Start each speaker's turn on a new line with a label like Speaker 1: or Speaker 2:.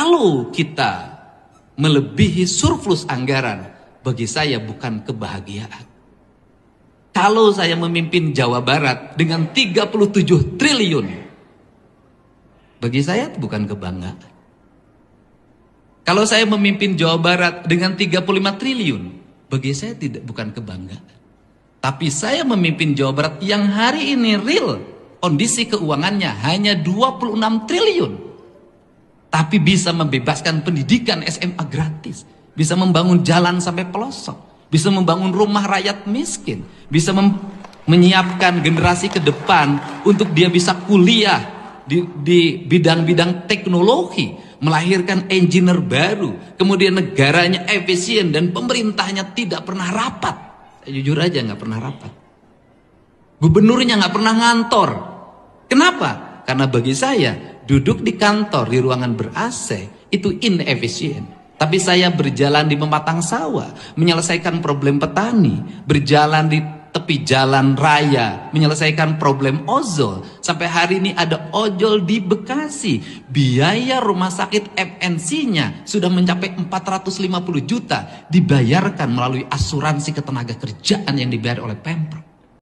Speaker 1: Kalau kita melebihi surplus anggaran, bagi saya bukan kebahagiaan. Kalau saya memimpin Jawa Barat dengan 37 triliun, bagi saya itu bukan kebanggaan. Kalau saya memimpin Jawa Barat dengan 35 triliun, bagi saya bukan kebanggaan. Tapi saya memimpin Jawa Barat yang hari ini real kondisi keuangannya hanya 26 triliun. Tapi bisa membebaskan pendidikan SMA gratis, bisa membangun jalan sampai pelosok, bisa membangun rumah rakyat miskin, bisa menyiapkan generasi ke depan untuk dia bisa kuliah di bidang-bidang teknologi, melahirkan engineer baru, kemudian negaranya efisien dan pemerintahnya tidak pernah rapat. Jujur aja nggak pernah rapat. Gubernurnya nggak pernah ngantor. Kenapa? Karena bagi saya duduk di kantor di ruangan ber-AC itu inefisien. Tapi saya berjalan di pematang sawah, menyelesaikan problem petani, berjalan di tepi jalan raya, menyelesaikan problem ojol. Sampai hari ini ada ojol di Bekasi. Biaya rumah sakit FNC-nya sudah mencapai 450 juta, dibayarkan melalui asuransi ketenaga kerjaan yang dibayar oleh Pemprov.